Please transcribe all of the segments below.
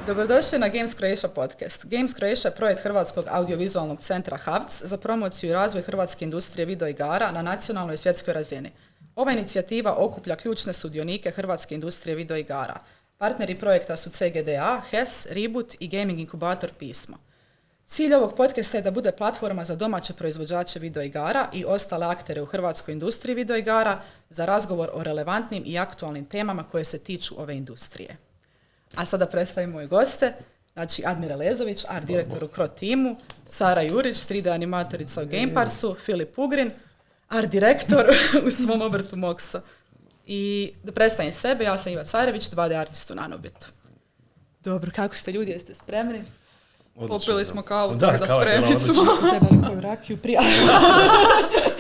Dobrodošli na Games Croatia podcast. Games Croatia je projekt Hrvatskog audiovizualnog centra HAVC za promociju i razvoj hrvatske industrije videoigara na nacionalnoj i svjetskoj razini. Ova inicijativa okuplja ključne sudionike hrvatske industrije videoigara. Partneri projekta su CGDA, HES, Reboot i gaming inkubator Pismo. Cilj ovog podcasta je da bude platforma za domaće proizvođače videoigara i ostale aktere u hrvatskoj industriji videoigara za razgovor o relevantnim i aktualnim temama koje se tiču ove industrije. A sada predstavimo moje goste, znači Admira Lezović, art direktor u Cro timu, Sara Jurić, 3D animatorica u Gameparsu, Filip Ugrin, art direktor u svom obrtu Moxo. I da predstavim sebe, ja sam Iva Carević, 2D artist u Nanobitu. Dobro, kako ste ljudi, jeste spremni? Popili smo kavu, da spremni smo. Trebali koju rakiju prije.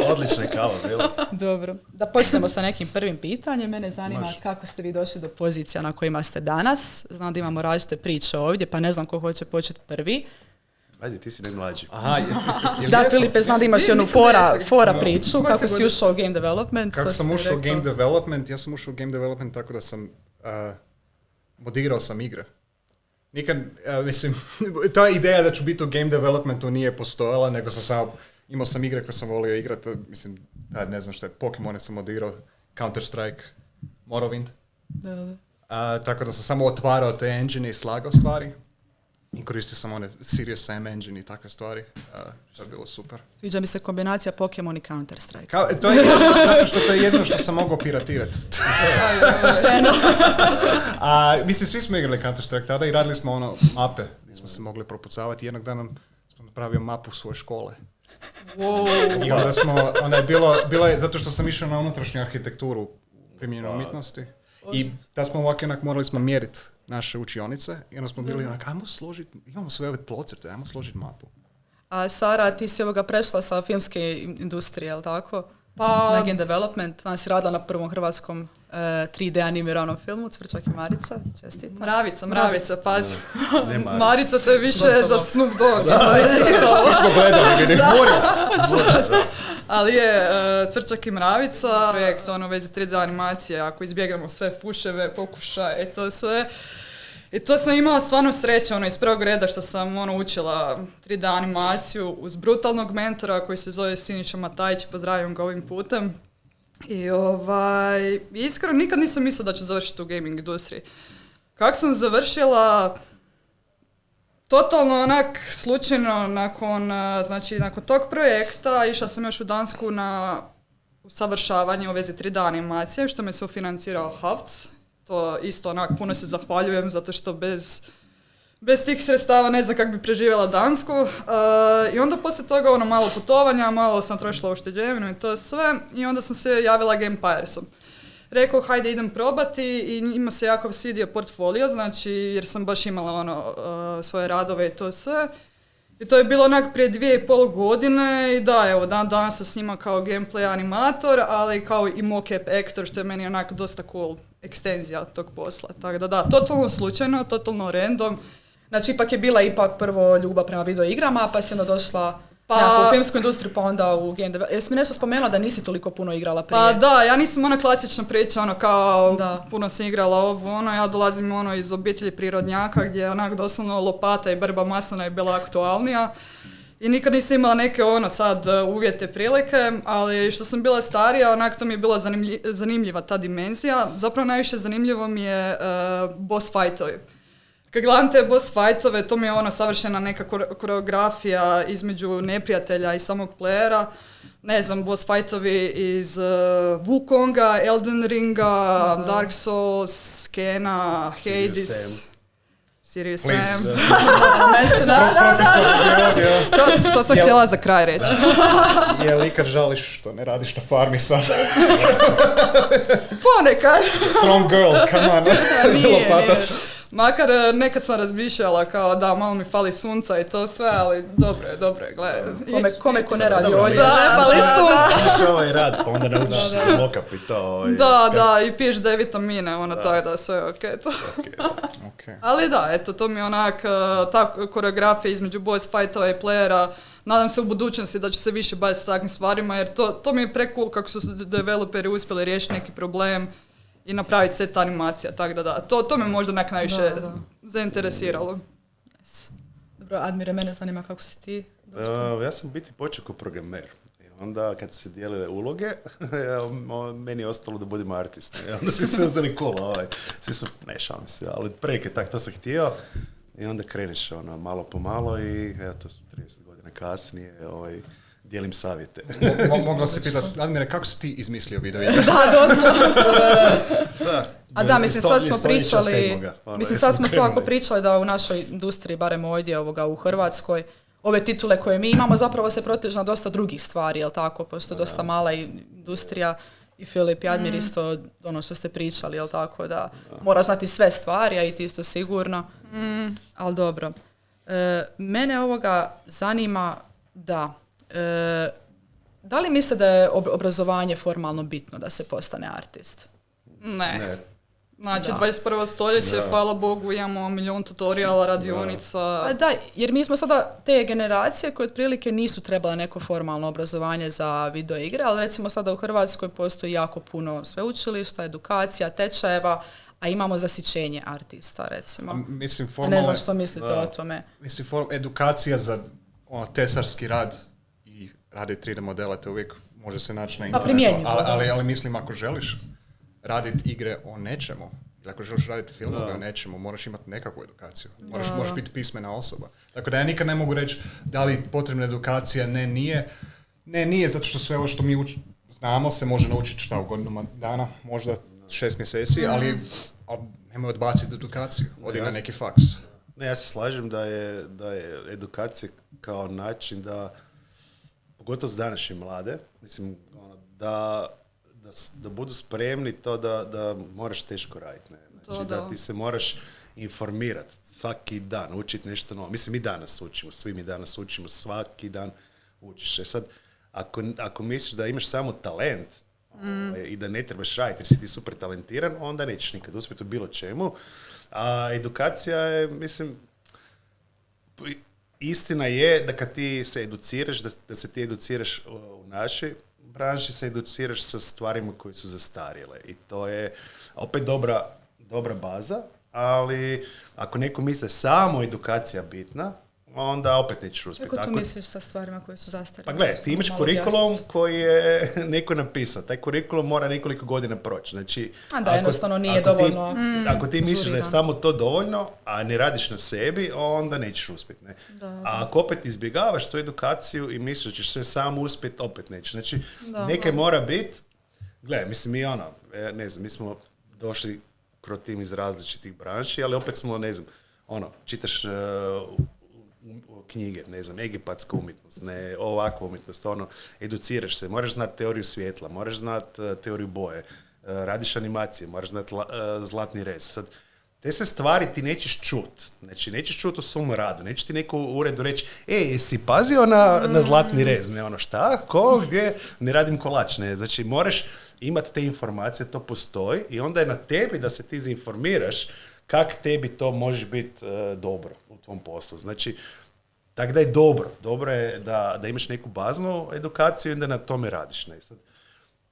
Odlična kava bila. Dobro, da počnemo sa nekim prvim pitanjem. Mene zanima kako ste vi došli do pozicija na kojima ste danas. Znam da imamo različite priče ovdje, pa ne znam ko hoće početi prvi. Ajde, ti si najmlađi. Aha, da, Filipe, znam da imaš jednu fora priču. Kako si ušao u game development? Kako sam ušao u game development? Ja sam ušao u game development tako da sam modirao sam igre. Nikad, mislim, ta ideja da ću biti u game developmentu nije postojala, nego imao sam igre koje sam volio igrati, mislim, ne znam što je, Pokemone sam modirao, Counter-Strike, Morrowind. Tako da sam samo otvarao te engine i slagao stvari. I koristio sam one Serious Sam engine i takve stvari. To je bilo super. Sviđa mi se kombinacija Pokemon i Counter-Strike. To je zato što to je jedno što sam mogao piratirati. Mislim, svi smo igrali Counter-Strike tada i radili smo mape gdje smo se mogli propucavati. Jednog dana smo napravio mapu svoje škole. Wow. I onda je bilo je, zato što sam išao na unutrašnju arhitekturu primjenjene umjetnosti. I da smo ovako morali smo mjeriti naše učionice i onda smo bili ajmo složiti, imamo sve ove tlocrte, ajmo složiti mapu. A Sara, ti si prešla sa filmske industrije, je li tako? Pa, na game development, ona si radila na prvom hrvatskom 3D animiranom filmu Cvrčak i Marica, čestitam. Mravica, pazi. Marica, to je više za Snoop Dogg. Svi smo gledali, vidim, Ali je Cvrčak i Mravica, projekt u vezi 3D animacije, ako izbjegamo sve fuševe, pokušaje, to sve. I to sam imala stvarno sreće, iz prvog reda što sam učila 3D animaciju uz brutalnog mentora koji se zove Siniša Matajić, pozdravljam ga ovim putem. I iskreno nikad nisam mislila da ću završiti u gaming industriji. Kako sam završila, totalno slučajno nakon tog projekta išla sam još u Dansku na usavršavanje u vezi 3D animacije, što me sufinancirao HAVC. To isto puno se zahvaljujem zato što bez tih sredstava ne znam kako bi preživjela Dansku. I onda poslije toga malo putovanja, malo sam trošila ušteđevinu i to sve. I onda sam se javila Gameparsu. Rekao, hajde idem probati i njima se jako svidio portfolio, znači jer sam baš imala svoje radove i to sve. I to je bilo prije 2,5 godine i da, evo, danas sam s njima kao gameplay animator, ali kao i mocap actor, što je meni dosta cool ekstenzija tog posla. Tako da, totalno slučajno, totalno random. Znači, ipak je bila prvo ljubav prema video igrama, pa si onda došla u filmsku industriju, pa onda u game development. Jesi mi nešto spomenula da nisi toliko puno igrala prije? Pa da, ja nisam klasična priča, kao puno sam igrala ja dolazim iz obitelji prirodnjaka gdje je doslovno lopata i brba maslina je bila aktualnija. I nikad nisam imala neke sad uvjete, prilike, ali što sam bila starija, to mi je bila zanimljiva ta dimenzija. Zapravo najviše zanimljivo mi je boss fightovi. Kad gledam te boss fightove, to mi je savršena neka koreografija između neprijatelja i samog playera. Ne znam, boss fightovi iz Wukonga, Elden Ringa, Dark Souls, Kena, Hades, Serious Sam. To sam htjela za kraj reći. Je li ikad žališ što ne radiš na farmi sad? Ponekad. Strong girl, come on. Lopatac. Makar nekad sam razmišljala kao da malo mi fali sunca i to sve, ali dobro je, gledaj. Kome ko ne radi ovdje. Da, fali sunca. Imaš ovaj rad, pa onda naučiš se mokap i to. Da, i piješ D vitamine, tako da sve okej. Okay. Ali da, eto, to mi je ta koreografija između boss fightova i playera. Nadam se u budućnosti da ću se više baviti s takvim stvarima, jer to mi je precool kako su developeri uspjeli riješiti neki problem i napraviti set animacija, tako da. To me možda najviše zainteresiralo. Yes. Dobro, Admire, mene zanima kako si ti. Ja sam biti počeo kao programer. Onda kad su se dijelile uloge, meni je ostalo da budem artist. Onda svi se uzeli kola. Svi su, ne šalim se, ali preke tak, to sam htio. I onda kreneš malo po malo i evo, to su 30 godina kasnije, dijelim savjete. Mogla se pitati, Admire, kako si ti izmislio video igre? Da, doslovno. A da, mislim, sad smo pričali, sad smo svakako pričali da u našoj industriji, barem ovdje u Hrvatskoj, ove titule koje mi imamo zapravo se protežu na dosta drugih stvari, jel tako, pošto je dosta mala industrija i Filip i Admir isto ono što ste pričali, jel tako, da mora znati sve stvari, a i ti isto sigurno, ali dobro. Mene ovoga zanima da li mislite da je obrazovanje formalno bitno da se postane artist? Ne. Znači, 21. stoljeće, hvala Bogu, imamo milion tutoriala, radionica. Da, jer mi smo sada te generacije koje otprilike nisu trebale neko formalno obrazovanje za video igre, ali recimo sada u Hrvatskoj postoji jako puno sveučilišta, edukacija, tečajeva, a imamo zasićenje artista, recimo. Mislim, ne znam što mislite o tome. Mislim, edukacija za tesarski rad i rade 3D modela, te uvijek može se naći na internetu. Ali mislim, ako želiš raditi igre o nečemu, ili ako želiš raditi filmove o nečemu, moraš imati nekakvu edukaciju. Moraš biti pismena osoba. Tako da ja nikad ne mogu reći da li potrebna edukacija, nije. Ne, nije, zato što sve ovo što mi znamo se može naučiti u godinama dana, možda 6 mjeseci, ali nemoj odbaciti edukaciju, odi na neki faks. Ne, ja se slažem da je edukacija kao način da, pogotovo za današnje mlade, mislim, da budu spremni to da moraš teško raditi. Znači da ti se moraš informirati svaki dan, učiti nešto novo. Mislim, mi danas učimo, svi mi danas učimo, svaki dan učiš. Sad, ako misliš da imaš samo talent i da ne trebaš raditi jer si ti super talentiran, onda nećeš nikad uspjeti u bilo čemu. A edukacija je, mislim, istina je da kad ti se educiraš, da se ti educiraš u našoj branši, se educiraš sa stvarima koje su zastarjele. I to je opet dobra baza, ali ako neko misle samo edukacija bitna, onda opet nećeš uspjeti. Kako tu misliš sa stvarima koje su zastarjele? Pa gledaj, ti imaš kurikulum koji je neko napisao. Taj kurikulum mora nekoliko godina proći. Znači, jednostavno nije dovoljno. Ako ti misliš da je samo to dovoljno, a ne radiš na sebi, onda nećeš uspjeti. Ne? A ako opet izbjegavaš tu edukaciju i misliš da ćeš sve samo uspjeti, opet nećeš. Znači, nekaj mora biti. Gledaj, mislim, mi smo došli kroz tim iz različitih branši, ali opet smo, čitaš knjige, egipatska umjetnost, ovakva umjetnost, educiraš se, moraš znati teoriju svjetla, moraš znati teoriju boje, radiš animacije, moraš znati zlatni rez. Sad, te se stvari ti nećeš čut. Znači, nećeš čut u svom radu. Neće ti neko u uredu reći, jesi pazio na zlatni rez? Ne, šta? Ko? Gdje? Ne radim kolač. Ne. Znači, moraš imati te informacije, to postoji i onda je na tebi da se ti zinformiraš kak tebi to može biti dobro u tvom poslu. Znači, tako da je dobro. Dobro je da imaš neku baznu edukaciju i da na tome radiš. Ne? Sad,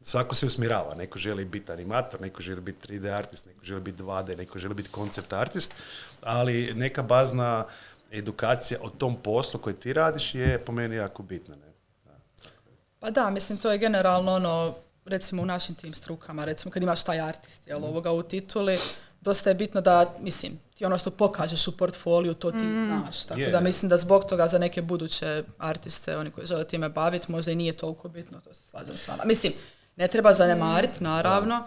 svako se usmjerava. Neko želi biti animator, neko želi biti 3D artist, neko želi biti 2D, neko želi biti koncept artist, ali neka bazna edukacija o tom poslu koji ti radiš je po meni jako bitna. Ne? Pa da, mislim, to je generalno recimo u našim tim strukama, recimo kad imaš taj artist, u tituli, dosta je bitno da, mislim, ti ono što pokažeš u portfoliju, to ti znaš. Tako da mislim da zbog toga za neke buduće artiste, oni koji žele time baviti, možda i nije toliko bitno, to se slažem s vama. Mislim, ne treba zanemariti, naravno,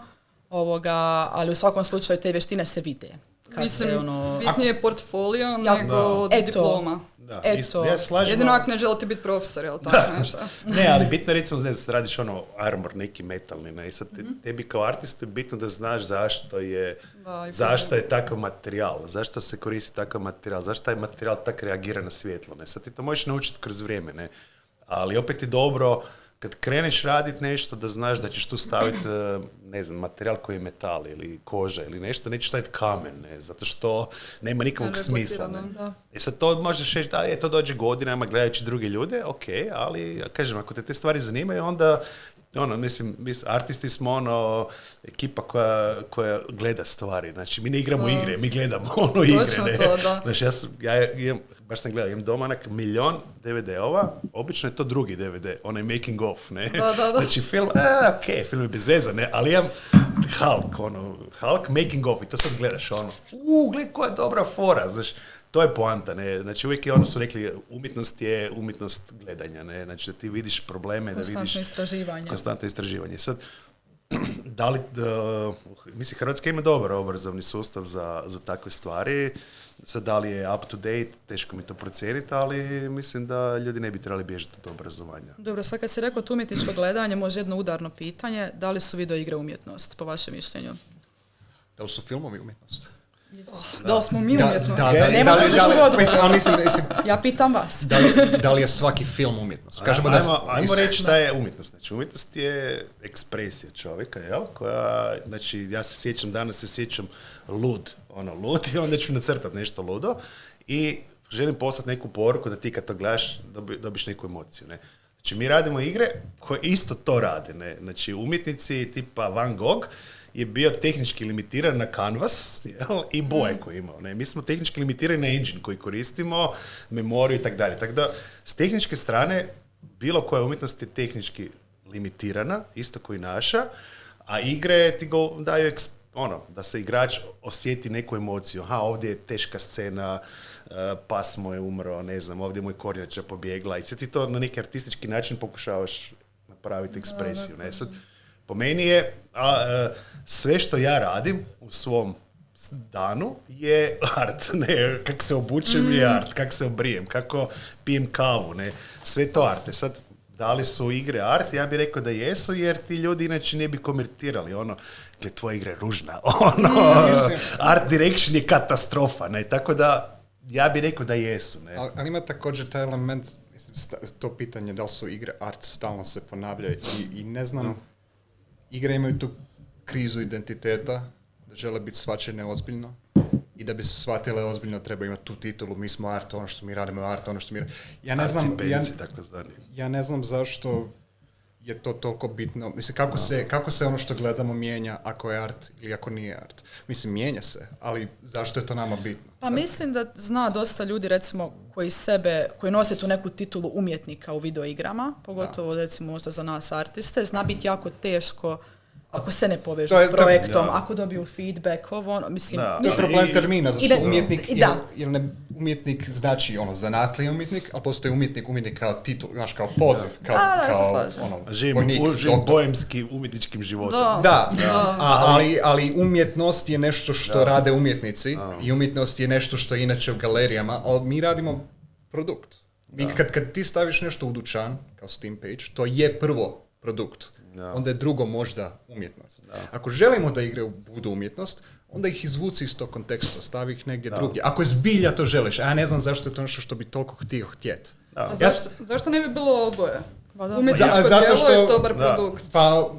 ali u svakom slučaju te vještine se vide. Mislim, bitnije je portfolio nego diploma. Da, jedino ako ne želite biti profesor, jel tako nešto? Ne, ali bitno je recimo, da radiš armor, neki metalni, ne, i sad tebi kao artistu je bitno da znaš zašto je takav materijal, zašto se koristi takav materijal, zašto taj materijal tako reagira na svjetlo, ne, sad ti to možeš naučiti kroz vrijeme, ne, ali opet je dobro kad kreneš raditi nešto da znaš da ćeš tu staviti, materijal koji je metal ili koža ili nešto, nećeš staviti kamen, ne, zato što nema nikakvog smisla. Ne. Sad to možeš reći, to dođe godinama gledajući druge ljude, ok, ali kažem, ako te stvari zanimaju, onda mislim, artisti smo ekipa koja gleda stvari. Znači, mi ne igramo igre, mi gledamo igre. Točno Ne? to, da. Znači, ja imam, baš sam gledao, imam doma 1,000,000 DVD-ova, obično je to drugi DVD, onaj making of, ne? Da. Znači, film, film je bez veze, ne? Ali imam Hulk making of i to sad gledaš, gled koja je dobra fora, znaš, to je poanta, ne? Znači, uvijek su rekli, umjetnost je umjetnost gledanja, ne? Znači, da ti vidiš probleme, konstantno istraživanje. Sad, da li, mislim, Hrvatska ima dobar obrazovni sustav za takve stvari. Sad, da li je up to date, teško mi to procijeniti, ali mislim da ljudi ne bi trebali bježati od obrazovanja. Dobro, sad kad si rekao to umjetničko gledanje, može jedno udarno pitanje, da li su video igre umjetnost, po vašem mišljenju? Da li su filmovi umjetnost? Da li smo mi umjetnost? Ja pitam vas. Da li je svaki film umjetnost? Ajmo reći šta je umjetnost. Znači, umjetnost je ekspresija čovjeka, jel? Koja, znači, ja danas se sjećam lud i onda ću nacrtati nešto ludo i želim poslati neku poruku da ti kad to gledaš dobiš neku emociju, ne? Znači, mi radimo igre koje isto to rade, ne? Znači, umjetnici tipa Van Gogh je bio tehnički limitiran na canvas, jel? I boje koje je imao. Ne? Mi smo tehnički limitirani na engine koji koristimo, memoriju i tako dalje. Tako da, s tehničke strane, bilo koja umjetnost je tehnički limitirana, isto koji naša, a igre ti daju da se igrač osjeti neku emociju. Ovdje je teška scena, pas mu je umro, ne znam, ovdje mu je kornjača pobjegla i sad ti to na neki artistički način pokušavaš napraviti ekspresiju. Ne? Sad, po meni je sve što ja radim u svom danu je art. Ne? Kako se obučem je art, kako se obrijem, kako pijem kavu. Ne? Sve to arte. Sad, da li su igre art? Ja bih rekao da jesu, jer ti ljudi inače ne bi komentirali. Tvoja igra je ružna. Art direction je katastrofa. Ne? Tako da, ja bih rekao da jesu. Ne? Ali ima također taj element, to pitanje da li su igre art stalno se ponavlja i ne znam, igre imaju tu krizu identiteta, da žele biti shvaćene ozbiljno i da bi se shvatile ozbiljno treba imati tu titulu, mi smo art, ono što mi radimo je art, ono što mi radimo. Ja ne znam zašto je to toliko bitno. Mislim, kako se ono što gledamo mijenja ako je art ili ako nije art. Mislim, mijenja se, ali zašto je to nama bitno? Pa mislim da zna dosta ljudi, recimo, koji nose tu neku titulu umjetnika u videoigrama, pogotovo, recimo, možda za nas artiste, zna biti jako teško ako se ne povežu s projektom, ako dobiju feedback, mislim... To je problem termina, zato umjetnik znači zanatliji umjetnik, ali postoji umjetnik kao titul, znaš, kao poziv, živim bojemski umjetničkim životom. Ali umjetnost je nešto što rade umjetnici i umjetnost je nešto što je inače u galerijama, ali mi radimo produkt. Kad ti staviš nešto u dućan, kao Steam page, to je prvo produkt. Onda je drugo možda umjetnost. Ako želimo da igre budu umjetnost, onda ih izvuci iz tog konteksta, stavi ih negdje drugdje. Ako zbilja to želiš, a ne znam zašto je to nešto što bi toliko htjeti. Zašto ne bi bilo oboje? Umjetničko djelo je dobar produkt. Pa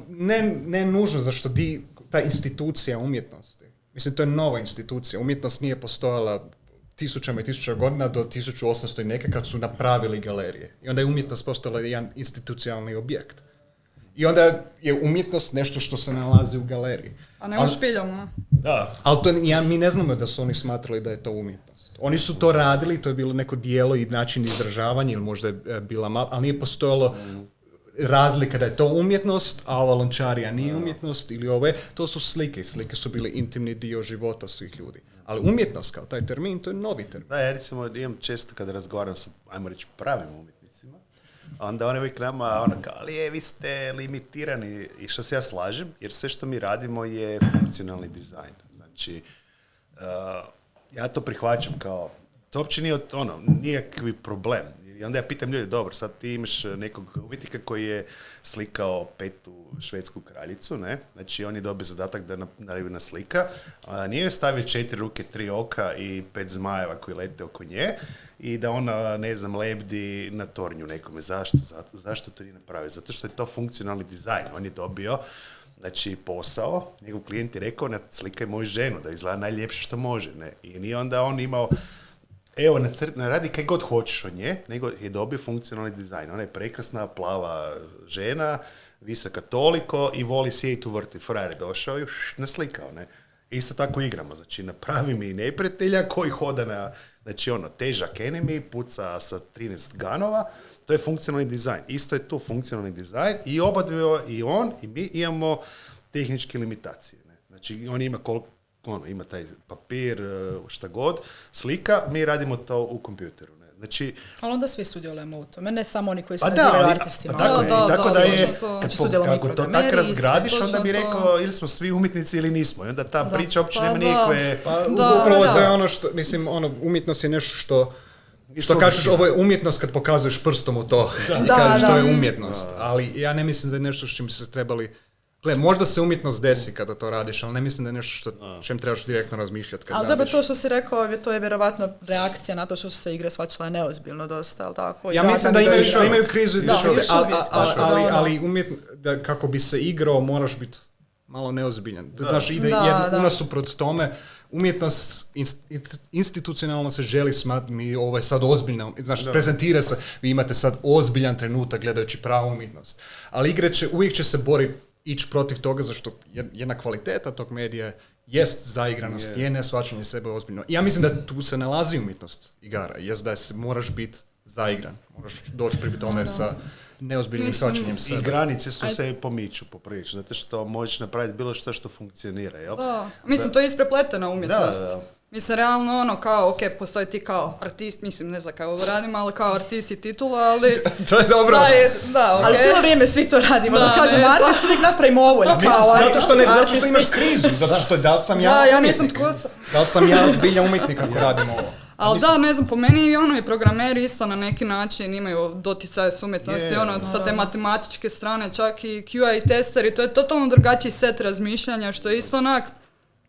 ne nužno, zašto ta institucija umjetnosti. Mislim, to je nova institucija. Umjetnost nije postojala tisućama i tisuća godina do 1800 i neke kad su napravili galerije. I onda je umjetnost postala jedan institucionalni objekt. I onda je umjetnost nešto što se nalazi u galeriji. A ne u špiljama. Da. Ali mi ne znamo da su oni smatrali da je to umjetnost. Oni su to radili, to je bilo neko dijelo i način izražavanja, ili možda je bila malo, ali nije postojalo razlika da je to umjetnost, a ova lončarija nije umjetnost, ili ove, to su slike. Slike su bili intimni dio života svih ljudi. Ali umjetnost kao taj termin, to je novi termin. Da, ja recimo imam često kada razgovaram sa, ajmo reći, pravim umjetnicima, onda oni uvijek nama, ali vi ste limitirani, i što se ja slažem, jer sve što mi radimo je funkcionalni dizajn. Znači, ja to prihvaćam kao, to uopće nije nijakvi problem. I onda ja pitam ljudi, dobro, sad ti imaš nekog umjetnika koji je slikao 5. švedsku kraljicu, ne? Znači, on je dobio zadatak da napravi slika, a nije stavio 4 ruke, 3 oka i 5 zmajeva koji lete oko nje i da ona, ne znam, lebdi na tornju nekome. Zašto to nije napravio? Zato što je to funkcionalni dizajn. On je dobio, znači, posao, njegov klijent je rekao, slikaj moju ženu, da izgleda najljepše što može, ne? I nije onda on imao, evo, radi kaj god hoćeš od nje, nego je dobio funkcionalni dizajn. Ona je prekrasna, plava žena, visoka toliko i voli sjediti u vrti. Frajer je došao i naslikao, ne. Isto tako igramo, znači napravi mi neprijatelja koji hoda na, znači težak enemy, puca sa 13 ganova, to je funkcionalni dizajn. Isto je tu funkcionalni dizajn i obadve, i on i mi imamo tehničke limitacije. Ne? Znači on ima ima taj papir, šta god, slika, mi radimo to u kompjuteru. Ne? Znači, ali onda svi sudjelujemo u tome, ne samo oni koji se pa nazivaju artistima. Tako da je, Kako to tako razgradiš, onda bi rekao ili smo svi umjetnici ili nismo. I onda ta priča uopće nema nikakve... Upravo to je ono što, mislim, umjetnost je nešto što kažeš, ovo je umjetnost kad pokazuješ prstom u to i kažeš to je umjetnost. Ali ja ne mislim da je nešto s čim se trebali... možda se umjetnost desi kada to radiš, ali ne mislim da je nešto čem trebaš direktno razmišljati kad radiš. Ali dobro, to što si rekao, to je vjerovatno reakcija na to što su se igre shvaćale neozbiljno dosta, ali tako? Ja mislim da imaju krizu, ali kako bi se igrao moraš biti malo neozbiljan. Znaš, ide unasuprot tome. Umjetnost institucionalno se želi smatrati, ovo je sad ozbiljno, znaš, prezentira se, vi imate sad ozbiljan trenutak gledajući pravu umjetnost. Ali igre uvijek će se boriti ići protiv toga, zašto jedna kvaliteta tog medija jest zaigranost, je neshvaćanje sebe ozbiljno. I ja mislim da tu se nalazi umjetnost igara, jest da se moraš biti zaigran, moraš doći pri tome sa neozbiljnim shvaćanjem sebe. I granice su se pomiču poprilično, zato što možeš napraviti bilo što funkcionira, jel? Da. Mislim, to je isprepletena umjetnost. Da. Mislim, realno kao, ok, postoji ti kao artist, mislim, ne znam kako ovo radimo, ali kao artist i titula, ali... To je dobro. Okay. Ali cijelo vrijeme svi to radimo, da kažemo, artist uvijek napravimo ovo. Zato što imaš krizu, zato što da li sam ja umjetnik. Da li sam ja zbilja umjetnik ako radimo ovo. Ali ne znam, po meni i programeri isto na neki način imaju doticaje s umjetnosti, sa te matematičke strane, čak i QA i testeri, to je totalno drugačiji set razmišljanja, što je isto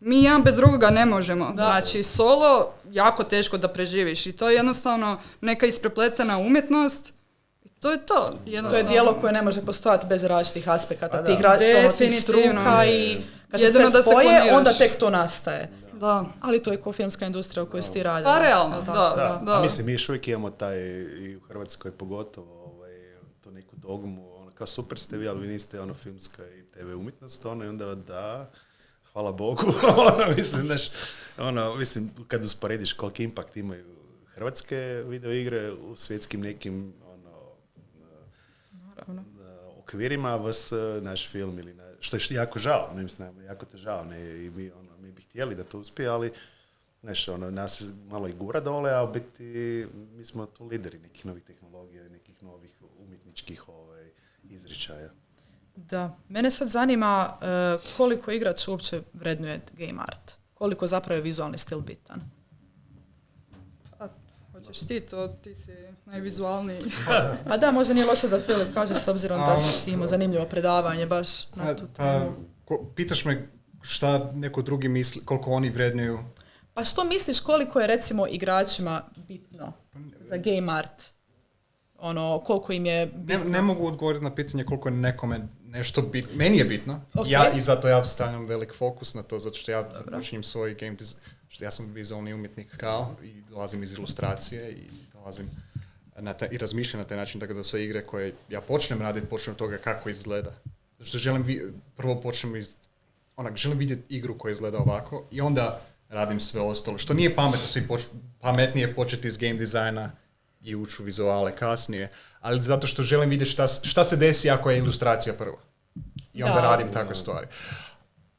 mi jedan bez drugoga ne možemo. Znači, solo jako teško da preživiš i to je jednostavno neka isprepletena umjetnost. To je to. To je dijelo koje ne može postojati bez različitih aspekata, tih struka i kad se sve spoje, onda tek to nastaje. Da. Ali to je ko filmska industrija u kojoj si ti radila. Pa realno, da. A mislim, mi još uvijek imamo taj, i u Hrvatskoj pogotovo, to neku dogmu, kao super ste vi, ali vi niste filmska i TV umjetnost, i onda hvala Bogu, mislim, kad usporediš koliki impakt imaju hrvatske videoigre u svjetskim nekim okvirima, vas naš film ili što je jako žao, mislim, jako te žao, i mi bi htjeli da to uspije, ali nas malo i gura dole, a u biti mi smo tu lideri nekih novih tehnologija i nekih novih umjetničkih izričaja. Da. Mene sad zanima koliko igrač uopće vrednuje game art. Koliko zapravo je vizualni stil bitan. Hoćeš ti si najvizualniji. Pa da, možda nije loše da Filip kaže s obzirom da si ti imao zanimljivo predavanje baš na tu temu. Pitaš me šta neko drugi misli, koliko oni vrednuju? Pa što misliš koliko je recimo igračima bitno za game art? Koliko im je bitno? Ne mogu odgovoriti na pitanje koliko je nekome nešto bitno. Meni je bitno. Okay. I zato ja stavljam velik fokus na to, zato što ja učinim svoj game design. Ja sam vizualni umjetnik i dolazim iz ilustracije i dolazim i razmišljam na taj način, tako da sve igre koje ja počnem raditi, počnem od toga kako izgleda. Zato što prvo počnem želim vidjeti igru koja izgleda ovako i onda radim sve ostalo. Što nije pametno, pametnije početi iz game dizajna i ući u vizuale kasnije, ali zato što želim vidjeti šta se desi ako je ilustracija prva. I onda radim takve stvari.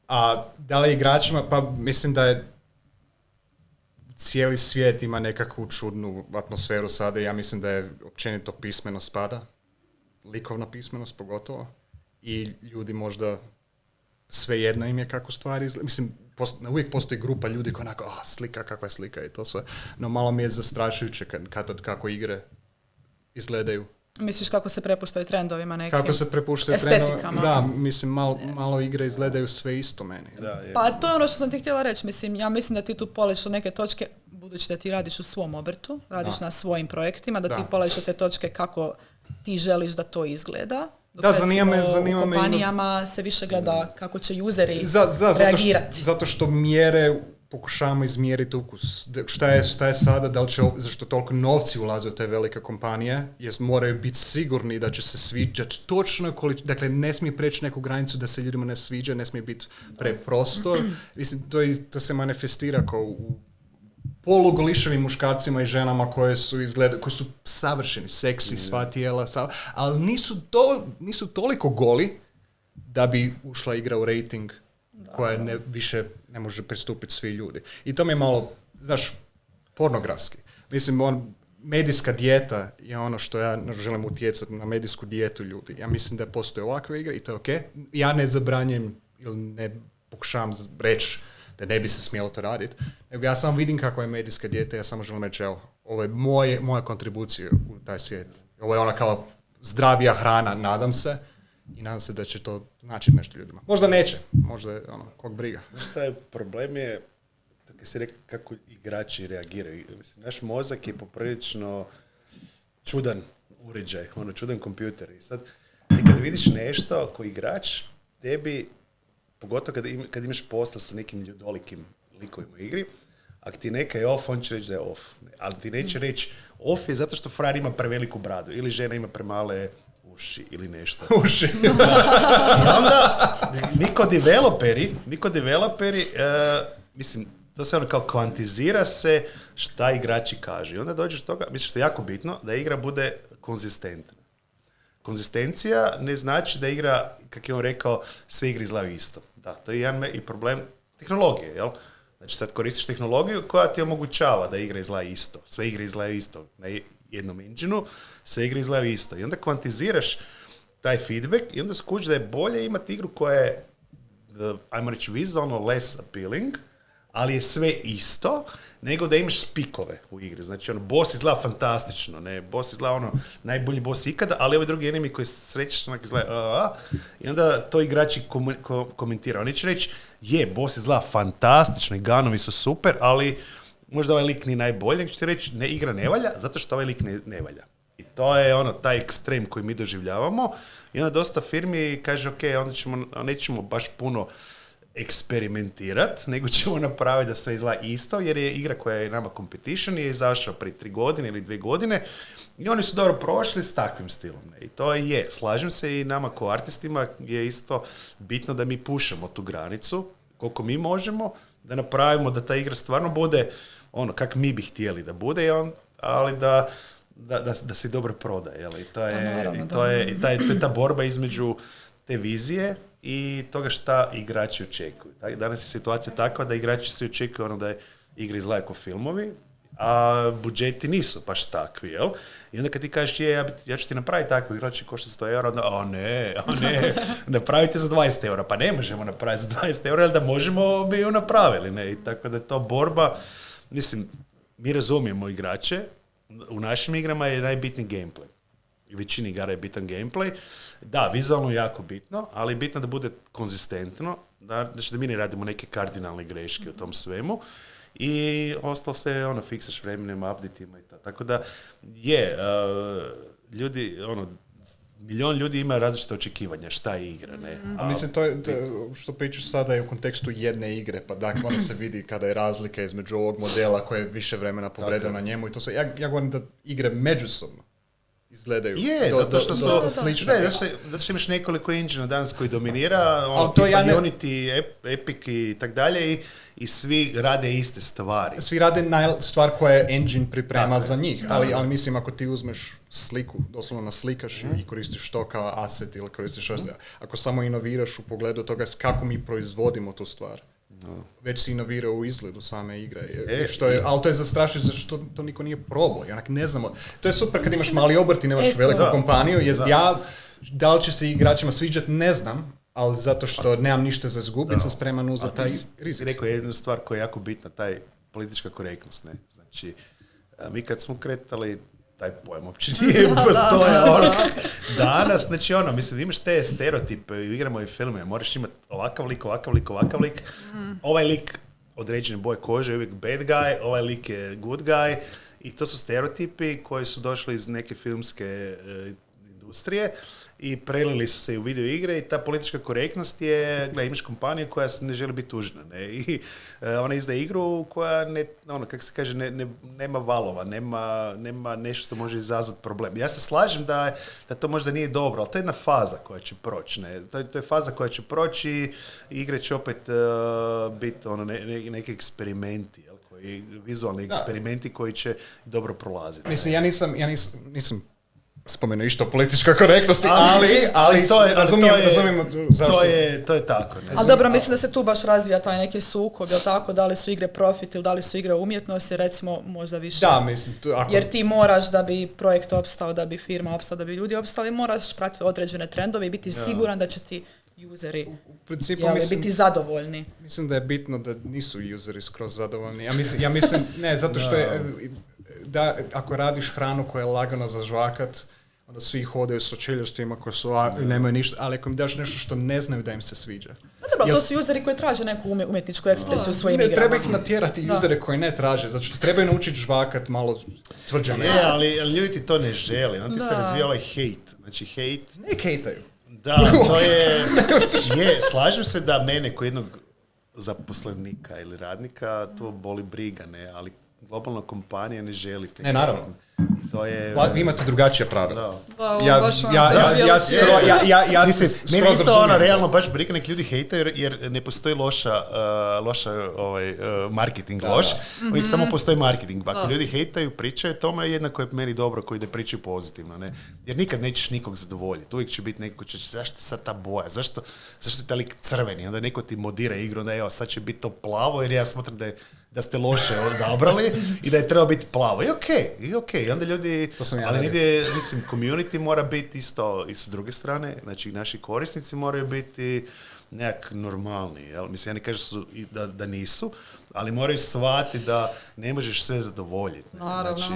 A da li igračima, pa mislim da je cijeli svijet ima nekakvu čudnu atmosferu sada i ja mislim da je općenito pismenost pada, likovna pismenost pogotovo, i ljudi možda svejedno im je kako stvari izgleda. Mislim, uvijek postoji grupa ljudi koji onako, slika, kakva je slika i to sve. No malo mi je zastrašujuće kako igre izgledaju. Misliš kako se prepuštaju trendovima nekim? Kako se prepuštaju estetikama. Da, mislim, malo igre izgledaju sve isto meni. Pa to je ono što sam ti htjela reći. Mislim, ja mislim da ti tu poliš od neke točke, budući da ti radiš u svom obrtu, radiš na svojim projektima, da ti poliš od te točke kako ti želiš da to izgleda. Dok zanima u kompanijama se više gleda kako će useri reagirati. Zato što mjere pokušavamo izmjeriti ukus. Šta je sada, da li će, zašto toliko novci ulaze u te velike kompanije, jer moraju biti sigurni da će se sviđati točno dakle, ne smije preći neku granicu da se ljudima ne sviđa, ne smije biti preprostor. Mislim, to se manifestira kao u polugolišavim muškarcima i ženama koji su savršeni, seksi, sva tijela, ali nisu toliko goli da bi ušla igra u rating koja više ne može pristupiti svi ljudi. I to mi je malo, znaš, pornografski. Mislim, medijska dijeta je ono što ja želim utjecati na medijsku dijetu ljudi. Ja mislim da postoje ovakve igre i to je okej. Ja ne zabranjujem ili ne pokušavam reći da ne bi se smjelo to raditi, nego ja samo vidim kakva je medijska dijeta, ja samo želim reći, evo, ovo je moja kontribucija u taj svijet. Ovo je ona kao zdravija hrana, nadam se, i nadam se da će to značiti nešto ljudima. Možda neće, možda kog briga. Šta je problem je, tako si rekao, kako igrači reagiraju. Mislim, naš mozak je poprilično čudan uređaj, čudan kompjuter. I sad, ti kad vidiš nešto ko igrač, tebi, pogotovo kad imaš posla sa nekim ljudolikim likovima u igri, ako ti neka je off, on će reći da je off. Ali ti neće reći off je zato što frajer ima preveliku bradu ili žena ima premale uši ili nešto. Uši. I onda niko developeri, mislim, to se kao kvantizira se šta igrači kažu. I onda dođeš do toga, mislim što je jako bitno, da igra bude konzistentna. Konzistencija ne znači da igra, kako je on rekao, sve igre izgledaju isto. Da, to je jedan i problem tehnologije, jel? Znači sad koristiš tehnologiju koja ti omogućava da igra izgleda isto. Sve igre izgledaju isto na jednom engine-u, sve igre izgledaju isto. I onda kvantiziraš taj feedback i onda skužiš da je bolje imati igru koja je, ajmo reći, vizualno less appealing, ali je sve isto, nego da imaš spikove u igri. Znači, boss izgleda fantastično, ne? Boss izgleda najbolji boss ikada, ali ovi drugi enemy koji srećeš izgleda i onda to igrači komentiraju. Oni će reći, boss izgleda fantastično i gunovi su super, ali možda ovaj lik nije najbolji, nego će ti reći, ne, igra ne valja, zato što ovaj lik ne valja. I to je taj ekstrem koji mi doživljavamo. I onda dosta firmi kaže, ok, onda nećemo baš puno eksperimentirati, nego ćemo napraviti da sve izgleda isto, jer je igra koja je nama competition je izašao prije 3 godine ili 2 godine i oni su dobro prošli s takvim stilom. I to je, slažem se, i nama kao artistima je isto bitno da mi pušemo tu granicu, koliko mi možemo, da napravimo da ta igra stvarno bude kako mi bi htjeli da bude, ali da se dobro proda. I to je ta borba između te vizije i toga šta igrači očekuju. Danas je situacija takva da igrači se očekuju da je igre izgledaju kao filmovi, a budžeti nisu baš takvi, jel? I onda kad ti kažeš, ja ću ti napraviti takvu igrači košta 100 eura, onda, ne, napravite za 20 eura. Pa ne možemo napraviti za 20 eura, ali da možemo bi ju napravili, ne? I tako da je to borba, mislim, mi razumijemo igrače, u našim igrama je najbitniji gameplay. U većini igara je bitan gameplay. Da, vizualno je jako bitno, ali je bitno da bude konzistentno, znači da mi ne radimo neke kardinalne greške u tom svemu i ostalo se fiksaš vremenim, updateima i tako da ljudi, milion ljudi ima različite očekivanja šta je igra, ne? A mislim, to je što pričaš sada je u kontekstu jedne igre, pa dakle onda se vidi kada je razlika između ovog modela koje je više vremena povredao na njemu i to se, ja govorim da igre međusobno izgledaju zato što dosta slično. Zato što imaš nekoliko engine danas koji dominira, Unity, Epic i tak dalje i svi rade iste stvari. Svi rade stvar koja je engine priprema za njih, ali mislim ako ti uzmeš sliku, doslovno naslikaš i koristiš to kao asset ili koristiš ako samo inoviraš u pogledu toga kako mi proizvodimo tu stvar. Već si inovirao u izgledu same igre. Ali to je zastrašujuće zato što to niko nije probao. I onak ne znamo. To je super kad imaš mali obrt i nemaš veliku kompaniju. Da li će se igračima sviđati, ne znam, ali zato što nemam ništa za izgubiti, sam spreman uzeti taj rizik. Si rekao jednu stvar koja je jako bitna, taj politička korektnost. Ne? Znači, mi kad smo kretali, taj pojam uopće nije postojao. Danas, znači mislim, imaš te stereotipe u igrama i filmima, moraš imati ovakav lik. Ovaj lik određene boje kože je uvijek bad guy, ovaj lik je good guy i to su stereotipi koji su došli iz neke filmske industrije i prelili su se u video igre i ta politička korektnost je, gledaj, imaš kompaniju koja ne želi biti tužna, ne? I ona izdaje igru koja kako se kaže, nema valova, nema nešto što može izazvati problem. Ja se slažem da to možda nije dobro, ali to je jedna faza koja će proći, ne? To je faza koja će proći i igre će opet biti neki eksperimenti, jel? Vizualni eksperimenti koji će dobro prolaziti. Mislim, ja nisam spomenuo išto o političkoj korektnosti, ali razumijem zašto. To je tako. Ne? Ali dobro, mislim da se tu baš razvija taj neki sukob, jel tako, da li su igre profit ili da li su igre umjetnosti, recimo možda više. Da, mislim. Jer ti moraš da bi projekt opstao, da bi firma opstala, da bi ljudi opstali, moraš pratiti određene trendove i biti siguran da će ti useri biti zadovoljni. Mislim da je bitno da nisu useri skroz zadovoljni. Ja mislim, ne, zato što je, da ako radiš hranu koja je lagano za žvakat, onda svi hodaju s očeljostima koji su nemaju ništa, ali ako im daš nešto što ne znaju da im se sviđa. Dobro, to su useri koji traže neku umjetničku ekspresiju u svojim igrama. Treba ih natjerati usere koji ne traže, zato što trebaju naučiti žvakat malo tvrđe. Ali ljudi ti to ne žele, onda ti se razvija ovaj hejt. Znači hejt... Ne hejtaju. Da, to je... slažem se da mene kao jednog zaposlenika ili radnika to boli briga, ne, ali globalna kompanija ne želi te. Ne, naravno. To je... Vi imate drugačija pravila. Mene isto realno baš briga, nek ljudi hejtaju jer ne postoji loša marketing loš, uvijek samo postoji marketing. Ako ljudi hejtaju, pričaju, tome je jednako je meni dobro koji da pričaju pozitivno, ne? Jer nikad nećeš nikog zadovoljiti. Uvijek će biti neko ko će, zašto sad ta boja, zašto je ta lik crveni, onda neko ti modira igru, onda evo sad će biti to plavo jer ja smatram da ste loše odabrali i da je trebalo biti plavo. I okej. I onda ljudi, ali negdje, mislim, community mora biti isto i s druge strane, znači naši korisnici moraju biti nekak normalni, jel? Mislim, ja ne kažem da nisu, ali moraju shvatiti da ne možeš sve zadovoljiti. Znači,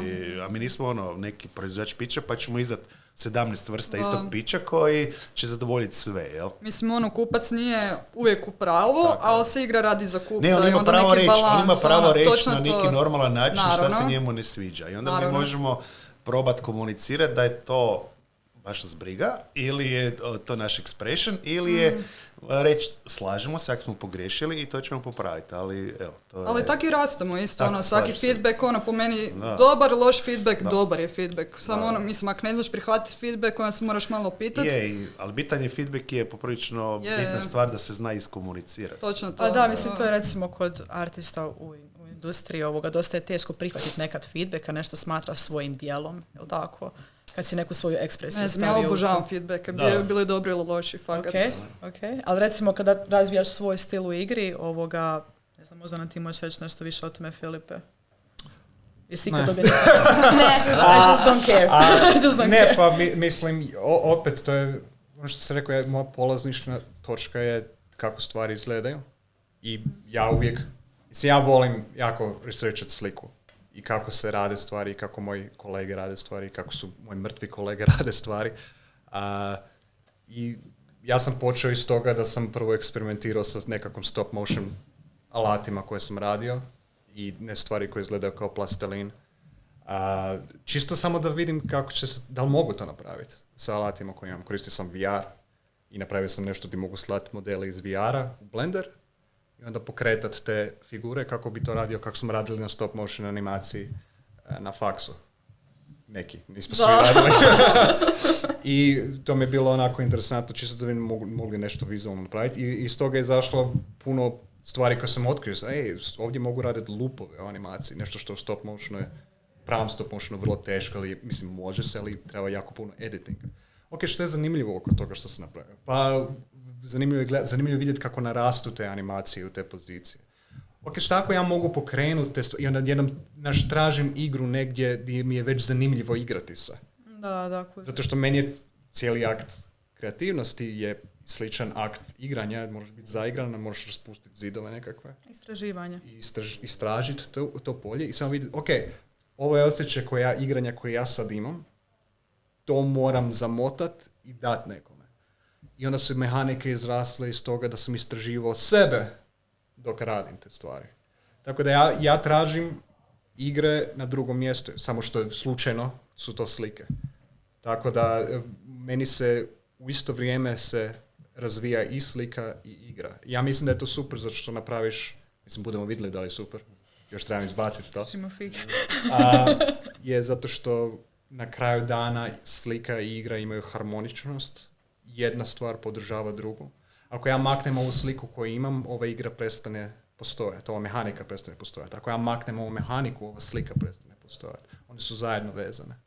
a mi nismo neki proizvođač pića, pa ćemo izdat 17 vrsta istog pića koji će zadovoljiti sve, jel? Mislim, kupac nije uvijek u pravu, ali se igra radi za kupca. Ne, on ima pravo reći na neki normalan način šta se njemu ne sviđa. I onda mi možemo probati komunicirati da je to baš nas briga, ili je to naš expression, ili je reći slažemo se, ako smo pogrešili i to ćemo popraviti, ali evo. Ali tako i rastemo isto, svaki feedback, po meni dobar, loš feedback, dobar je feedback. Samo mislim, ako ne znaš prihvatiti feedback, onda se moraš malo pitati. Ali bitan je feedback je poprilično bitna stvar da se zna iskomunicirati. Točno to. A da, mislim, to je recimo kod artista u industriji dosta je teško prihvatiti nekad feedback, a nešto smatra svojim dijelom, je li tako? Kad si neku svoju ekspresiju stavio. Ja obožavam feedbacke, bili dobri ili loši, fakat. Ok. Ali recimo kada razvijaš svoj stil u igri, ne znam, možda nam ti možeš reći nešto više o tome, Filipe? Jesi ikad dobio Ne, I just don't care. Ne, pa mislim, opet to je, ono što sam rekao, moja polaznična točka je kako stvari izgledaju. I ja uvijek, ja volim jako researchat sliku. I kako se rade stvari, i kako moji kolege rade stvari, i kako su moji mrtvi kolege rade stvari. I ja sam počeo iz toga da sam prvo eksperimentirao sa nekakvom stop motion alatima koje sam radio i ne stvari koje izgledaju kao plastelin. Čisto samo da vidim kako će se, da li mogu to napraviti sa alatima koje imam. Koristio sam VR i napravio sam nešto gdje mogu slati modele iz VR-a u Blender i onda pokretati te figure kako bi to radio, kako smo radili na stop motion animaciji na faksu. Neki, nismo svi radili. I to mi je bilo onako interesantno, čisto da vidim mogli nešto vizualno napraviti. I iz toga je izašlo puno stvari koje sam otkrio. Ovdje mogu raditi loopove u animaciji, nešto što u stop motionu je, pravom stop motionu vrlo teško, ali mislim može se, ali treba jako puno editinga. Ok, što je zanimljivo oko toga što sam napravio? Pa zanimljivo vidjeti kako narastu te animacije u te pozicije. Ok, šta ako ja mogu pokrenuti te i onda jednom tražim igru negdje gdje mi je već zanimljivo igrati se. Da. Zato što meni je cijeli akt kreativnosti je sličan akt igranja, možeš biti zaigran, možeš raspustiti zidove nekakve. Istraživanje. I istražiti to polje i samo vidjeti, ok, ovo je osjećaj igranja koje ja sad imam, to moram zamotat i dat nekome. I onda su mehanike izrasle iz toga da sam istraživao sebe dok radim te stvari. Tako da ja tražim igre na drugom mjestu, samo što slučajno su to slike. Tako da meni se u isto vrijeme se razvija i slika i igra. Ja mislim da je to super zato što napraviš, mislim budemo vidjeli da li je super, još trebam izbaciti to. Je zato što na kraju dana slika i igra imaju harmoničnost, jedna stvar podržava drugu. Ako ja maknem ovu sliku koju imam, ova igra prestane postojati, ova mehanika prestane postojati. Ako ja maknem ovu mehaniku, ova slika prestane postojati. One su zajedno vezane.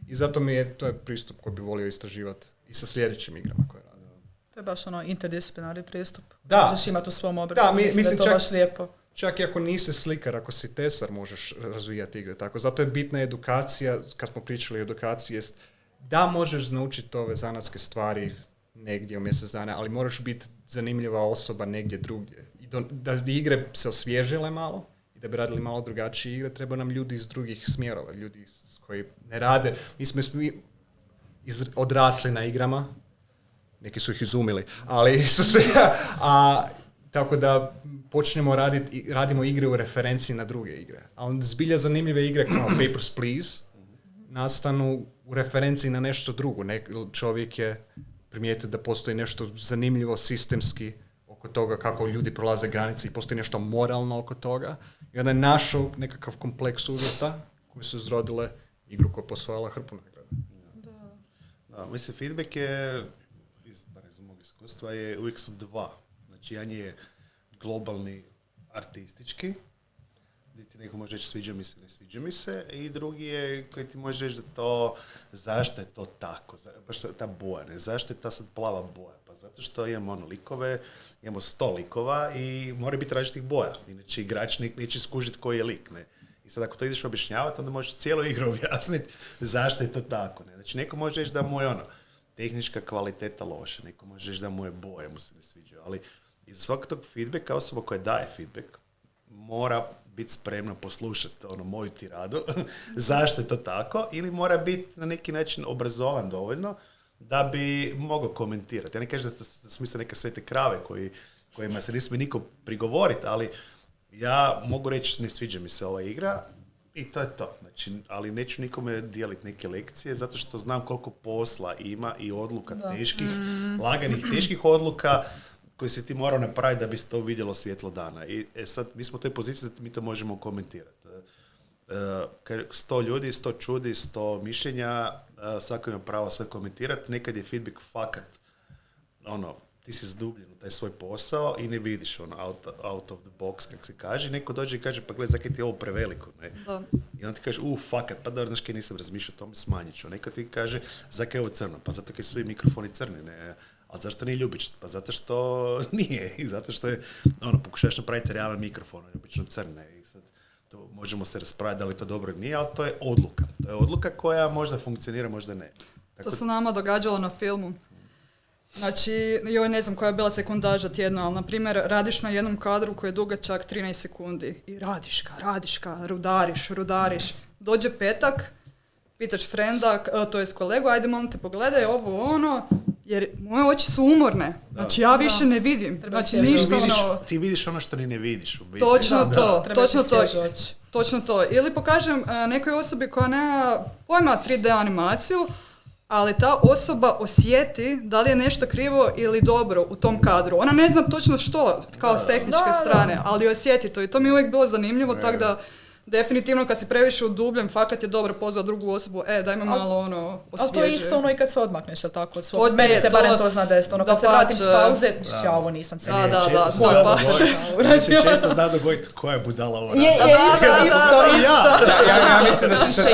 I zato to je pristup koji bi volio istraživati i sa sljedećim igrama koje radim. To je baš interdisciplinarni pristup. Da. Možeš imati u svom obrtu. Da, mislim da je to baš lijepo. Čak i ako nisi slikar, ako si tesar, možeš razvijati igre. Tako. Zato je bitna edukacija, kad smo pričali o edukaciji, jest da možeš naučiti ove zanatske stvari negdje u mjesec dana, ali moraš biti zanimljiva osoba negdje drugdje. I da bi igre se osvježile malo i da bi radili malo drugačije igre, treba nam ljudi iz drugih smjerova, ljudi koji ne rade. Mi smo odrasli na igrama, neki su ih izumili, ali su se... Tako da počnemo radimo igre u referenciji na druge igre. A on zbilja zanimljive igre kao Papers, Please nastanu u referenciji na nešto drugo. Čovjek je primijetio da postoji nešto zanimljivo sistemski oko toga kako ljudi prolaze granice i postoji nešto moralno oko toga. I onda je našao nekakav kompleks uvjeta koji su izrodile igru koja je posvojila hrpu nagrada. Da, mislim, feedback je, barem iz mog iskustva, uvijek su dva. Znači, jedan je globalni artistički, gdje ti neko može reći sviđa mi se, ne sviđa mi se, i drugi je koji ti može reći da to, zašto je to tako, baš ta boja, ne, zašto je ta sad plava boja, pa zato što imamo likove, imamo 100 likova i mora biti različitih boja, inače igrač neće skužiti koji je lik, ne. I sad ako to ideš objašnjavati, onda možeš cijelu igru objasniti zašto je to tako, ne. Znači, neko može reći da mu je tehnička kvaliteta loša, neko može reći da mu je boje, mu se ne sviđa, ali iza svakog tog feedbacka osoba koja daje feedback mora biti spremna poslušati moju tiradu, zašto je to tako, ili mora biti na neki način obrazovan dovoljno da bi mogao komentirati. Ja ne kažem da su misle neke svete krave kojima se ne smije niko prigovoriti, ali ja mogu reći ne sviđa mi se ova igra i to je to. Znači, ali neću nikome dijeliti neke lekcije zato što znam koliko posla ima i odluka teških, laganih teških odluka koji si ti morao napraviti da bi se to vidjelo svjetlo dana. I sad, mi smo u toj poziciji da mi to možemo komentirati. 100 ljudi, 100 čudi, 100 mišljenja, svako ima pravo sve komentirati. Nekad je feedback fakat, ti si zdubljen u taj svoj posao i ne vidiš out of the box, kako se kaže. Neko dođe i kaže, pa gledaj, zakaj ti je ovo preveliko, ne? Da. I onda ti kaže, fakat, pa dobro, znaš kaj nisam razmišljao, to mi smanjit ću. Neko ti kaže, zakaj je ovo crno? Pa zato kaj su svi mikrofoni crni, ne? Ali zašto nije ljubičast? Pa zato što nije. I zato što je, pokušaš napraviti realan mikrofon, obično crne. I sad to možemo se raspraviti da li to dobro ili nije, ali to je odluka. To je odluka koja možda funkcionira, možda ne. Tako... To se nama događalo na filmu. Znači, joj ne znam koja je bila sekundaža tjedno, ali na primjer radiš na jednom kadru koji je dugačak 13 sekundi i radiš ga, rudariš. Dođe petak, pitaš frenda, to je kolegu, ajde molim te pogledaj ovo jer moje oči su umorne. Znači ja više ne vidim. Znači ništa ti vidiš ono što ni ne vidiš. Točno to. Ili pokažem nekoj osobi koja nema pojma 3D animaciju, ali ta osoba osjeti da li je nešto krivo ili dobro u tom kadru. Ona ne zna točno što, kao s tehničke strane, ali osjeti to. I to mi je uvijek bilo zanimljivo, tako da definitivno kad si previše u dubljem, fakat je dobro pozvati drugu osobu, daj me malo osvježi. Ali to je isto i kad se odmakneš, ali tako? Od mene se barem to zna desiti. Kad se vratim s pauze, ja ovo nisam se. Često zna dogoditi koja je budala ovo. Isto. Ja mislim da će se...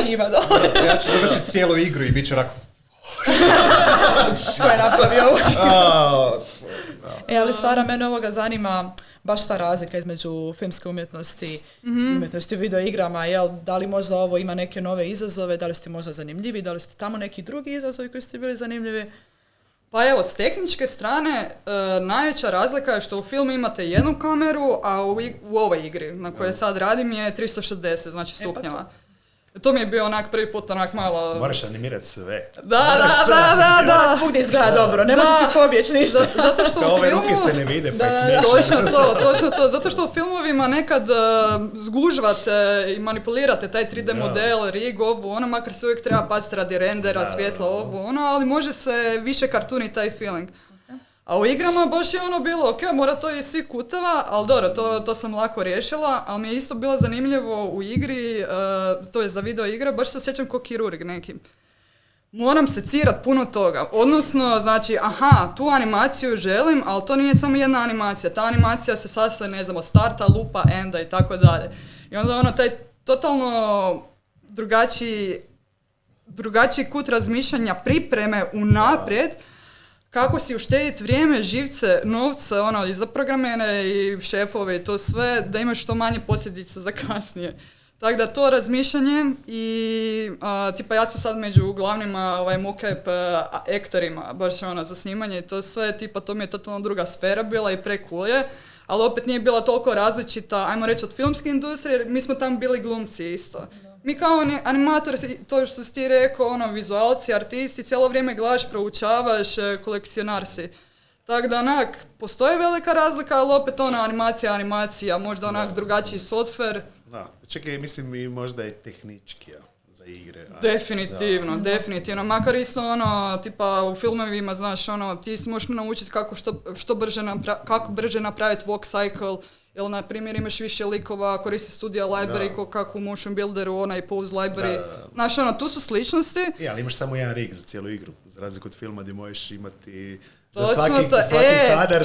Ja ću završiti cijelu igru i bit će onako... Ko je napravio ovo? Ali Sara, mene ovoga zanima baš ta razlika između filmske umjetnosti i umjetnosti u videoigrama. Da li možda ovo ima neke nove izazove, da li ste možda zanimljivi, da li ste tamo neki drugi izazovi koji ste bili zanimljivi? Pa evo, s tehničke strane najveća razlika je što u filmu imate jednu kameru, a u ovoj igri na kojoj sad radim je 360, znači stupnjeva. To mi je bio onak prvi put onak malo... Moraš animirati sve. Da. Svugdje izgleda dobro, ne može ti pobjeći ništa. Zato što Kao u ove filmu... ruke se ne vide, pa ih neće. Točno to. Zato što u filmovima nekad zgužvate i manipulirate taj 3D model, rig, ovo, ono, makar se uvijek treba paziti radi rendera, svjetla, ovo, ono, ali može se više kartuni taj feeling. A u igrama baš je ono bilo, ok, mora to iz svih kuteva, ali dobro, to sam lako riješila, ali mi je isto bilo zanimljivo u igri, to je za video igre, baš se sjećam ko kirurg neki. Moram secirat puno toga, odnosno, znači, tu animaciju želim, ali to nije samo jedna animacija, ta animacija se sastoji, ne znam, od starta, lupa, enda i tako dalje. I onda ono, taj totalno drugačiji kut razmišljanja, pripreme unaprijed, kako si uštediti vrijeme, živce, novce, ono, i za programere i šefove i to sve, da imaš što manje posljedica za kasnije. Tako da to razmišljanje i tipa ja sam sad među glavnima mocap aktorima, baš ono, za snimanje i to sve, tipa to mi je totalno druga sfera bila i pre-cool je, ali opet nije bila toliko različita, ajmo reći, od filmske industrije, jer mi smo tam bili glumci isto. Mi kao animatori, to što si ti rekao, ono, vizualci, artisti, cijelo vrijeme gledaš, proučavaš, kolekcionar si. Tako da onak, postoji velika razlika, ali opet ona animacija, možda onak drugačiji software. Da, čekaj, mislim i možda je tehnički za igre. Definitivno. Makar isto ono, tipa u filmovima, znaš, ono, ti se možeš naučiti kako kako brže napraviti walk cycle, ili na primjer imaš više likova, koristi Studio Library, kako u Motion Builderu, onaj Pose Library. Znaš, ono, tu su sličnosti. Ali imaš samo jedan rig za cijelu igru, za razliku od filma gdje možeš imati za Točno svaki kadar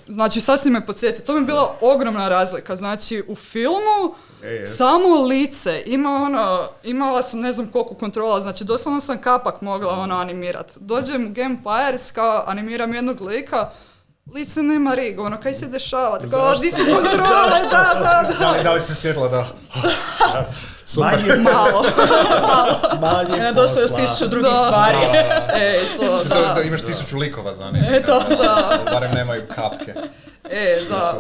znači sad si me podsjetio, to mi je bila ogromna razlika. Znači u filmu samo lice, imala sam ne znam koliko kontrola, znači doslovno sam kapak mogla animirati. Dođem u Gamepires, kao animiram jednog lika, lice nema rig, kaj se dešava, kao di su kontrole, Da li se svjetla, da. Malo. Manje došlo još 1000 drugih stvari. Da imaš 1000 likova za ne. Barem nemaju kapke.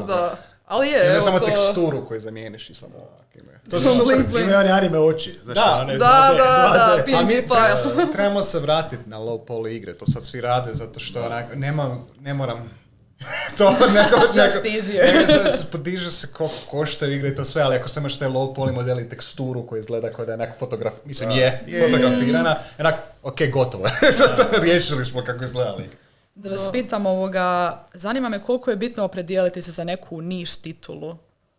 Da. Ali je, evo samo teksturu koju zamijeniš i samo ovak. To su super, imaju oni anime oči. Da, PNG file. Trebamo se vratiti na low poly igre, to sad svi rade zato što ne moram to neko se podiže se koliko koštaju igre i to sve, ali ako se imaš te low poly modeli i teksturu koja izgleda kao da je onak fotografirana, onak, ok, gotovo. Riješili smo kako izgleda lik. Da vas pitam zanima me koliko je bitno opredijeliti se za neku niš titulu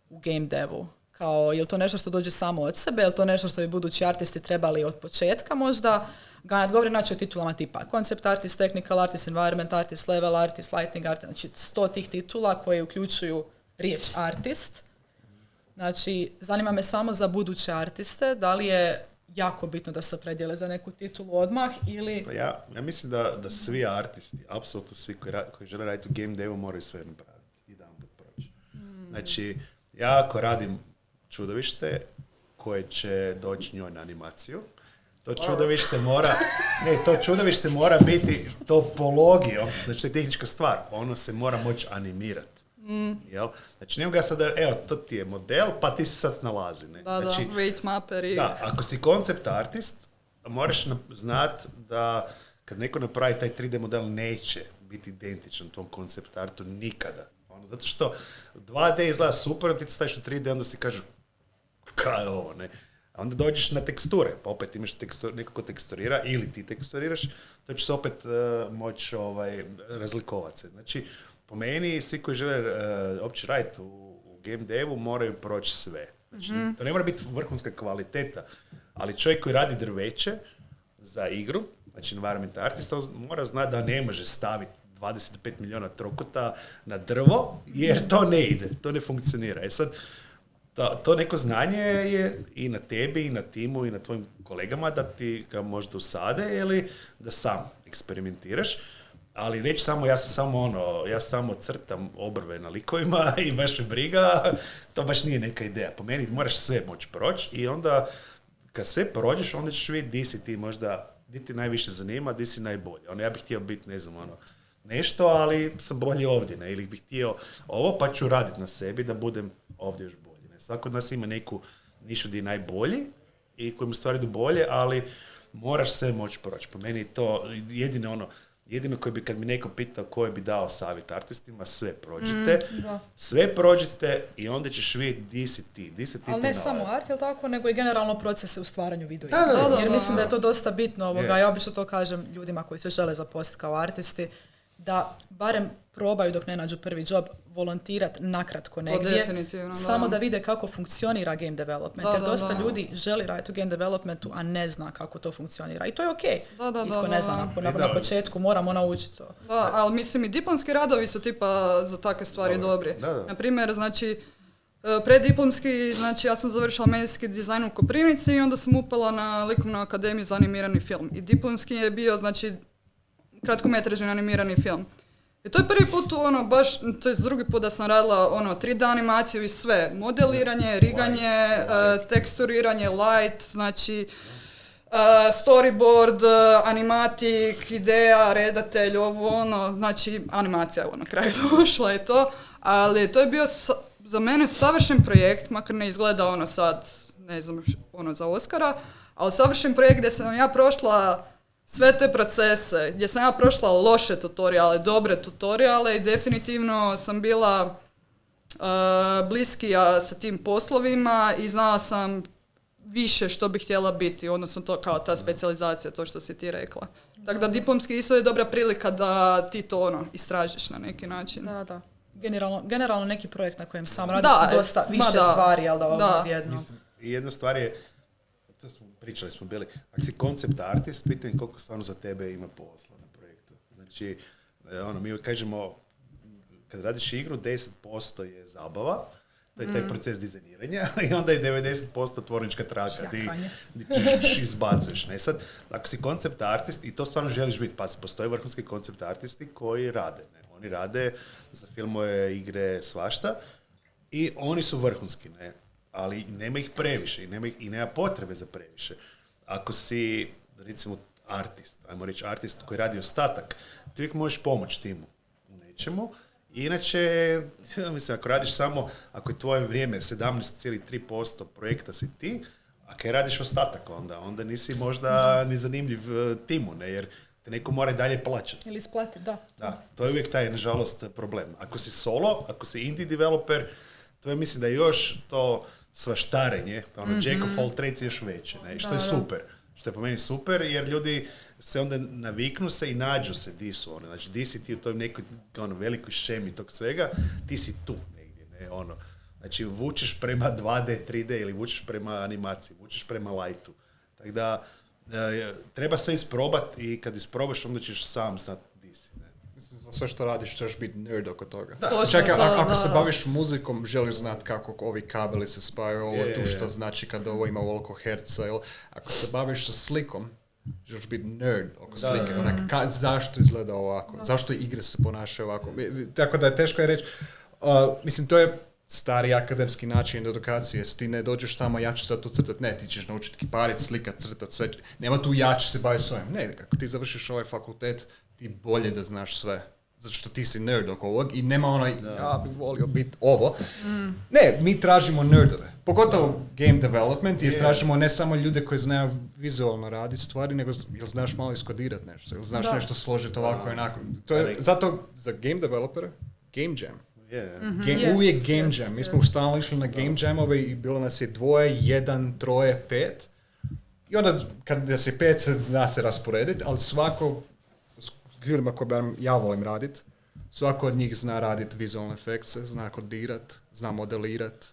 u game devu. Kao, je li to nešto što dođe samo od sebe, je li to nešto što bi budući artisti trebali od početka možda ganjati? Govori znači o titulama tipa concept artist, technical artist, environment artist, level artist, lighting artist, znači 100 tih titula koje uključuju riječ artist. Znači, zanima me samo za buduće artiste, da li je jako bitno da se opredijele za neku titulu odmah ili... Pa ja mislim da svi artisti, apsolutno svi koji žele raditi u game devu moraju sve napraviti i jedan put proći. Znači, ja ako radim čudovište koje će doći njoj na animaciju, to čudovište mora biti topologijom, znači to je tehnička stvar, ono se mora moći animirati. Jel? Znači nema ga sad, evo, to ti je model, pa ti se sad snalazi. Ne? Znači, weight mapper i... Da, ako si koncept artist, moraš znati da kad neko napravi taj 3D model neće biti identičan tom koncept artu nikada. Zato što 2D izgleda super, ti staviš u 3D, onda si kaže kaj je ovo, ne? A onda dođeš na teksture, pa opet imaš neko ko teksturira ili ti teksturiraš, to će se opet moći razlikovati se. Znači, po meni, svi koji žele uopće raditi u game devu moraju proći sve. Znači, to ne mora biti vrhunska kvaliteta, ali čovjek koji radi drveće za igru, znači environment artist, mora znati da ne može staviti 25 milijuna trokota na drvo, jer to ne ide, to ne funkcionira. Sad, to neko znanje je i na tebi, i na timu, i na tvojim kolegama da ti ga možda usade ili da sam eksperimentiraš. Ali neću samo, ja samo crtam obrve na likovima i baš me briga, to baš nije neka ideja. Po meni moraš sve moći proći i onda kad sve prođeš, onda ćeš vidjeti di si ti možda, di ti najviše zanima, di si najbolje. Ja bih htio biti, ne znam, nešto, ali sam bolji ovdje, ne? Ili bih htio ovo, pa ću raditi na sebi da budem ovdje još bolji. Ne? Svako od nas ima neku nišu di najbolji i kojim stvari idu bolje, ali moraš sve moći proći. Po meni to jedino koji bi, kad mi neko pitao koji bi dao savjet artistima, sve prođite, sve prođite i onda ćeš vidjeti di si ti ali ne samo art, jel tako, nego i generalno procese u stvaranju videa. Da. Jer mislim da je to dosta bitno, ja obično to kažem ljudima koji se žele zaposliti kao artisti, da barem probaju dok ne nađu prvi job volontirati nakratko negdje, samo da vide kako funkcionira game development, jer dosta ljudi želi raditi u game developmentu, a ne zna kako to funkcionira. I to je okej. Nitko ne zna na početku, moramo naučiti to. Da, ali mislim i diplomski radovi su tipa za takve stvari dobri. Naprimjer, znači, preddiplomski, znači ja sam završila medijski dizajn u Koprivnici i onda sam upala na Likovnu akademiju za animirani film. I diplomski je bio, znači, kratkometražni animirani film. I to je prvi put, to je drugi put da sam radila 3D animaciju i sve. Modeliranje, riganje, teksturiranje, light, znači storyboard, animatik, ideja, redatelj, znači animacija na kraju došla je to. Ali to je bio za mene savršen projekt, makar ne izgleda sad, ne znam, za Oscara, ali savršen projekt gdje sam ja prošla sve te procese, gdje sam ja prošla loše tutoriale, dobre tutoriale i definitivno sam bila bliskija sa tim poslovima i znala sam više što bih htjela biti, odnosno to kao ta specijalizacija, to što si ti rekla. Tako da diplomski isto je dobra prilika da ti to istražiš na neki način. Da. Generalno neki projekt na kojem sam radiš dosta više stvari, ali odjedno. Mislim, jedna stvar je, pričali smo bili, ako si koncept artist, pitanje koliko stvarno za tebe ima posla na projektu. Znači, mi kažemo, kad radiš igru, 10% je zabava, to je taj proces dizajniranja, i onda je 90% tvornička traka, di izbacuješ. Ne? Sad, ako si koncept artist, i to stvarno želiš biti, pa postoje vrhunski koncept artisti koji rade. Ne? Oni rade za filmove, igre, svašta, i oni su vrhunski, ne? Ali nema ih previše i nema potrebe za previše. Ako si, recimo, artist, ajmo reći artist koji radi ostatak, ti uvijek možeš pomoći timu u nečemu. Inače, mislim, ako radiš samo, ako je tvoje vrijeme 17,3% projekta si ti, a kaj radiš ostatak onda nisi možda ni zanimljiv timu, ne, jer te neko mora dalje plaćati. Ili isplatiti, Da, to je uvijek taj, nažalost, problem. Ako si solo, ako si indie developer, to je, mislim, da je još to svaštarenje, Jack of all trades je još veće, ne? Što je super. Što je po meni super, jer ljudi se onda naviknu se i nađu se di su oni. Znači, di si ti u toj nekoj velikoj šemi tog svega, ti si tu negdje, ne? Znači, vučeš prema 2D, 3D ili vučeš prema animaciji, vučeš prema lightu. Tako da, treba sve isprobati i kad isprobaš, onda ćeš sam znati di si, ne? Mislim, za sve što radiš ćeš biti nerd oko toga. Čekaj, ako se baviš muzikom, želiš znati kako ovi kabeli se spajaju, ovo tu što znači kad ovo ima ovoliko herca. Ako se baviš sa slikom, želiš biti nerd oko slike. Zašto izgleda ovako? Zašto igre se ponašaju ovako? Tako da je teško je reći. Mislim, to je stari akademski način edukacije. Ti ne dođeš tamo, ja ću sad tu crtati. Ne, ti ćeš naučiti kiparit, slikat, crtat, sve. Nema tu ja ću se baviti s ovim. Ne, kako ti završiš ovaj fakultet, ti bolje da znaš sve. Zato što ti si nerd oko ovog i nema ja bih volio biti ovo. Ne, mi tražimo nerdove. Pogotovo game development i tražimo ne samo ljude koji znaju vizualno raditi stvari, nego jel znaš malo iskodirati nešto, jel znaš nešto složiti ovako i onako. To je, zato za game developere, game jam. Uvijek game jam. Mi smo stalno išli na game jamove i bilo nas je 2, 1, 3, 5. I onda kad nas je 5 se zna se rasporediti, ali svako ljudima koje ja volim raditi, svako od njih zna raditi vizualne efekte, zna kodirati, zna modelirati,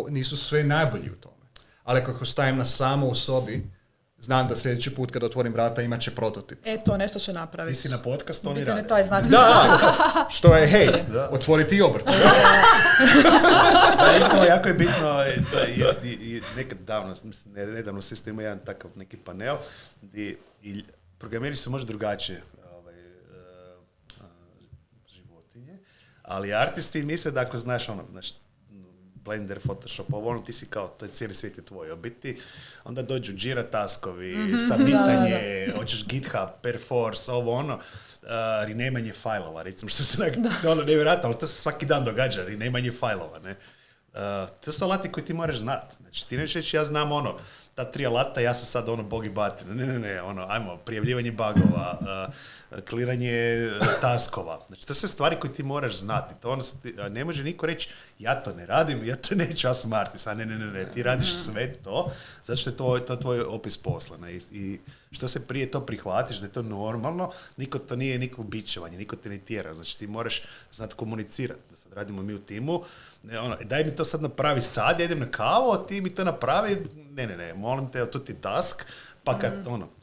nisu sve najbolji u tome. Ali ako stavim na samo u sobi, znam da sljedeći put kad otvorim vrata imat će prototip. To nešto će napraviti. Ti si na podcast, oni rade. Što je, hej, otvoriti i obrt. Recimo, jako je bitno, nekad davno, nedavno se isto ima jedan takav neki panel, gdje programeri su možda drugačije životinje, ali artisti misle da ako znaš Blender, Photoshop, ti si kao, to je cijeli svijet je tvoj, biti, onda dođu Jira taskovi, submitanje, hoćeš GitHub, Perforce, renamanje fajlova, recimo, što se nevjerojatno, ali to se svaki dan događa, renamanje fajlova, ne? To su alati koji ti moraš znati. Znači, ti nećeš reći, ja znam ta 3 alata, ja sam sad bog i batina. Ne, ajmo, prijavljivanje bugova, kliranje taskova. Znači, to su stvari koje ti moraš znati. To ne može niko reći, ja to ne radim, ja to neću, ja sam artist. Ne, ti radiš sve to, zato što je to tvoj opis posla. Ne? I što se prije to prihvatiš, da je to normalno, niko to nije nikako bičevanje, niko te ne tjera. Znači, ti moraš znati komunicirati. Da sad radimo mi u timu, daj mi to sad napravi sad, ja idem na kavu, ti mi to napravi, ne, molim te, tu ti task, pa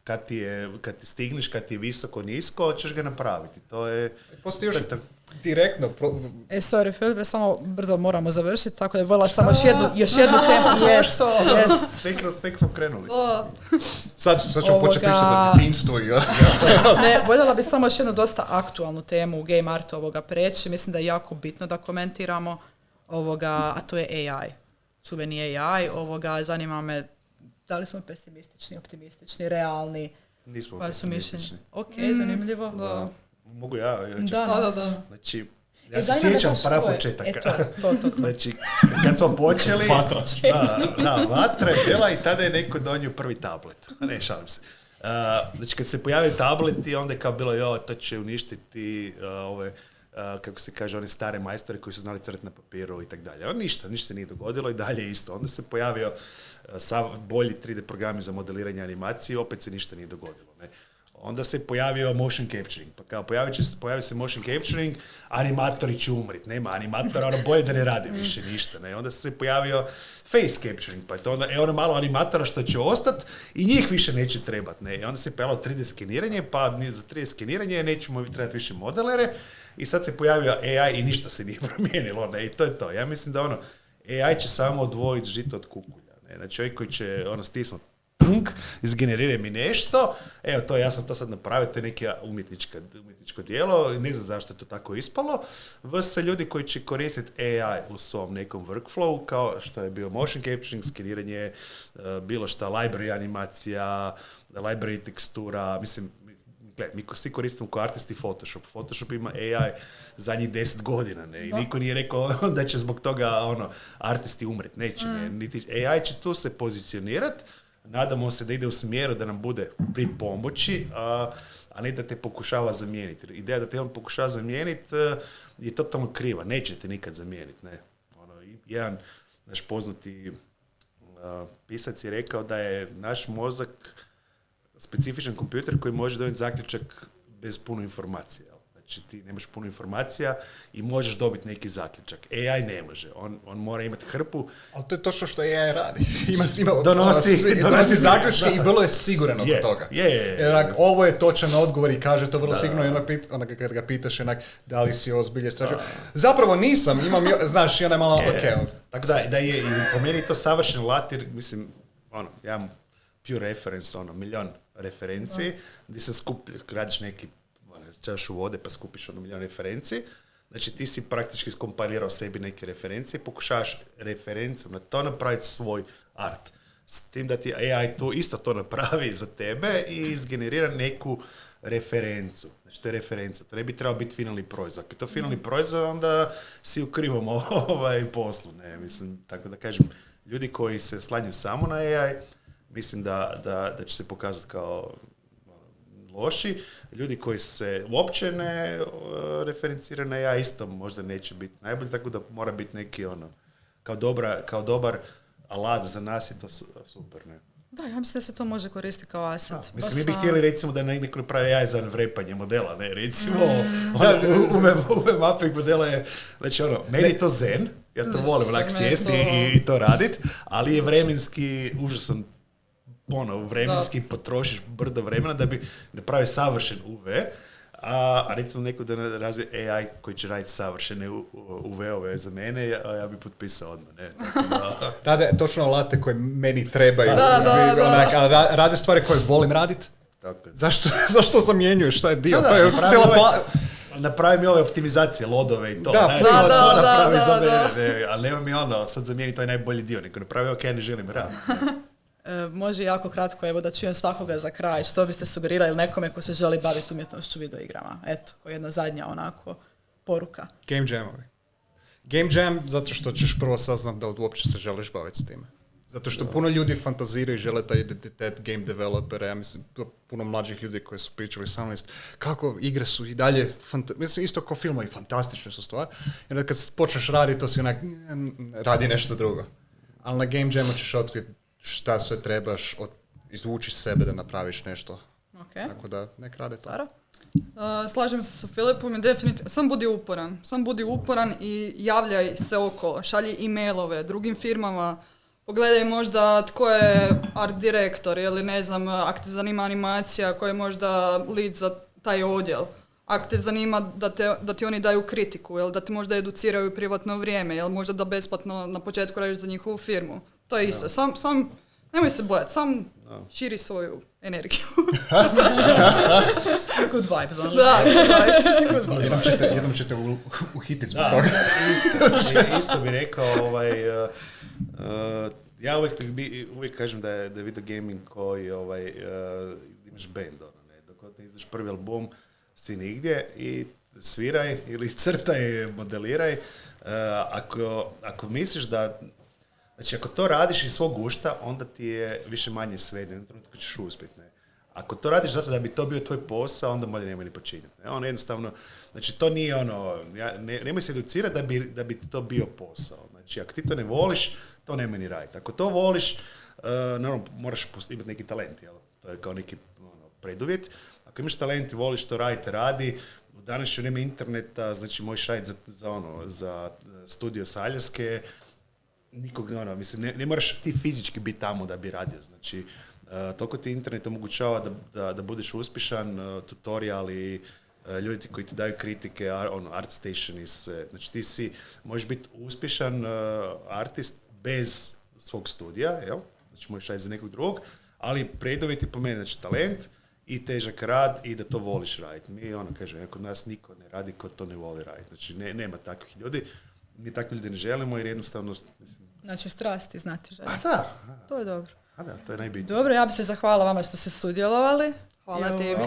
kad ti stigneš, kad ti je visoko, nisko, ćeš ga napraviti. To je... Postoji još direktno... Sorry, Filipe, samo brzo moramo završiti, tako da je voljela samo još jednu temu. Yes. Tek smo krenuli. Sad ćemo početi pričati o djetinjstvu. Ne, voljela bi samo još jednu dosta aktualnu temu u Game Artu preći. Mislim da je jako bitno da komentiramo a to je AI. Čuveni AI. Zanima me da li smo pesimistični, optimistični, realni. Nismo pesimistični. Ok, zanimljivo. Da. Mogu ja? Da. Znači, ja se sjećam početaka. To. Znači, kad smo počeli... Vatra je bila i tada je neko donio prvi tablet. Ne, šalim se. Znači, kad se pojavio tableti, onda je kao bilo, to će uništiti kako se kaže, one stare majstore koji su znali crtati na papiru i tak dalje. Ništa nije dogodilo i dalje isto. Onda se pojavio bolji 3D programi za modeliranje animacije i opet se ništa nije dogodilo. Ne? Onda se pojavio motion capturing. Pa kao pojavi se motion capturing, animatori će umrit. Nema animatora, bolje da ne radi više ništa. Ne? Onda se pojavio face capturing, pa je to onda malo animatora što će ostati i njih više neće trebati. Ne? I onda se pojavilo 3D skeniranje, pa za 3D skeniranje nećemo trebati više modelere i sad se pojavio AI i ništa se nije promijenilo. Ne? I to je to. Ja mislim da AI će samo odvojiti žito od kukulja. Ne? Znači čovjek koji će stisnuti izgenerira mi nešto, ja sam to sad napravio, to je neke umjetničko djelo, ne znam zašto je to tako ispalo, vs. ljudi koji će koristiti AI u svom nekom workflow, kao što je bio motion capturing, skeniranje, bilo šta, library animacija, library tekstura, mislim, mi svi koristimo kao artisti Photoshop. Photoshop ima AI zadnjih 10 godina, ne? I niko nije rekao da će zbog toga artisti umret, neće, ne? Niti AI će tu se pozicionirati. Nadamo se da ide u smjeru da nam bude pri pomoći, a ne da te pokušava zamijeniti. Ideja da te on pokušava zamijeniti je totalno kriva. Neće te nikad zamijeniti. Ne. Jedan naš poznati pisac je rekao da je naš mozak specifičan kompjuter koji može donijeti zaključak bez puno informacija. Znači ti nemaš puno informacija i možeš dobiti neki zaključak. AI ne može. On mora imati hrpu. Ali to je točno što AI radi. Donosi zaključke i vrlo je siguran od toga. Ovo je točan odgovor i kaže to vrlo sigurno. I onda kad ga pitaš da li si ozbilje istražio. Zapravo nisam. Znaš, i ona je malo Tako da je po meni to savršen latir. Mislim, ja imam pure reference, milion referenciji gdje se skuplja, radiš neki čašu vode pa skupiš milion referenci. Znači ti si praktički skompilirao sebi neke referencije i pokušavaš referencom na to napraviti svoj art. S tim da ti AI isto to napravi za tebe i izgenerira neku referencu. Znači to je referenca. To ne bi trebao biti finalni proizvod. Ako je to finalni proizvod, onda si u krivom poslu. Ne? Mislim, tako da kažem, ljudi koji se slanjaju samo na AI, mislim da će se pokazati kao loši. Ljudi koji se uopće ne referenciraju na AI isto možda neće biti najbolji, tako da mora biti neki kao dobar alat za nas je to super. Ne? Da, ja mislim da se to može koristiti kao asset. Mislim, mi bi htjeli recimo da neko napravi AI za vrepanje modela, ne, recimo UV mapping modela je, znači meni je to zen, ja to volim sjesti i to raditi, ali je vremenski užasan vremenski potrošiš brdo vremena da bi napravio savršen UV, a recimo neko da razvije AI koji će raditi savršene UV-ove za mene, ja bi potpisao odmah. Ne? Rade točno alate koje meni trebaju. Rade stvari koje volim raditi. Zašto zamjenjuješ? Šta je dio? Napravi mi ove optimizacije, lodove i to. Da, napravi za mene. Ali nema mi sad zamijeni, to je najbolji dio. Neko napravi, ja ne želim raditi. Može jako kratko, evo da čujem svakoga za kraj, što biste sugerirali nekome ko se želi baviti umjetnošću videoigrama. Eto, jedna zadnja onako poruka. Game jamovi. Game Jam, zato što ćeš prvo saznat da li uopće se želiš baviti s time. Zato što puno ljudi fantaziraju i žele taj identitet game developera. Ja mislim, puno mlađih ljudi koji su pričali sa mnom, kako igre su i dalje, mislim, isto kao filmovi, fantastične su stvar. I onda kad počneš raditi, to si onak, radi nešto drugo. Ali na Game Jamu ćeš otkriti šta sve trebaš, izvući sebe da napraviš nešto. Okay. Tako da, nek rade to. Sara? Slažem se sa Filipom i definitivno, sam budi uporan i javljaj se okolo, šalji e-mailove drugim firmama, pogledaj možda tko je art direktor ili ne znam, ako te zanima animacija, ko je možda lead za taj odjel. Ako te zanima da ti oni daju kritiku, ili da ti možda educiraju privatno vrijeme, ili možda da besplatno na početku radiš za njihovu firmu. To je isto. Sam nemoj se bojati, sam širi svoju energiju. Good vibes, ono. Da, Jednom ćete uhititi zbog toga. Isto bi rekao, ja uvijek kažem da je video gaming koji imaš band, dok ne izdaš prvi album, si nigdje i sviraj ili crtaj, modeliraj. Ako misliš da, znači ako to radiš iz svog gušta, onda ti je više manje svejedno, na trenutku ćeš uspjeti. Ako to radiš zato da bi to bio tvoj posao, onda bolje nemoj ni počinjati. Ono jednostavno, znači to nije nemoj se educirati da bi to bio posao. Znači ako ti to ne voliš, to nemoj ni raditi. Ako to voliš, naravno moraš imati neki talent, jel? To je kao neki preduvjet. Ako imaš talent i voliš to raditi, radi. U današnje vrijeme interneta, znači možeš raditi za studio s Aljaske, nikog, mislim, ne moraš ti fizički biti tamo da bi radio. Znači, toliko ti internet omogućava da budeš uspješan, tutoriali, ljudi koji ti daju kritike, ArtStation i sve. Znači možeš biti uspješan artist bez svog studija, jel? Znači možeš raditi za nekog drugog, ali preduvjeti po meni, znači talent i težak rad i da to voliš raditi. Mi, kažem, kod nas niko ne radi ko to ne voli raditi. Znači nema takvih ljudi. Mi takvi ljudi ne želimo jer jednostavno... Znači strasti, znati želiti. Da. To je dobro. To je najbitnije. Dobro, ja bih se zahvalila vama što ste sudjelovali. Hvala tebi.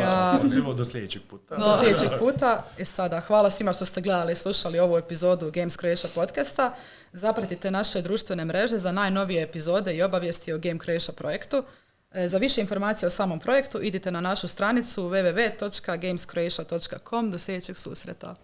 Do sljedećeg puta. Do sljedećeg puta. I sada, hvala svima što ste gledali i slušali ovu epizodu Games Croatia podcasta. Zapratite naše društvene mreže za najnovije epizode i obavijesti o Game Croatia projektu. Za više informacija o samom projektu idite na našu stranicu www.gamescroatia.com. Do sljedećeg susreta.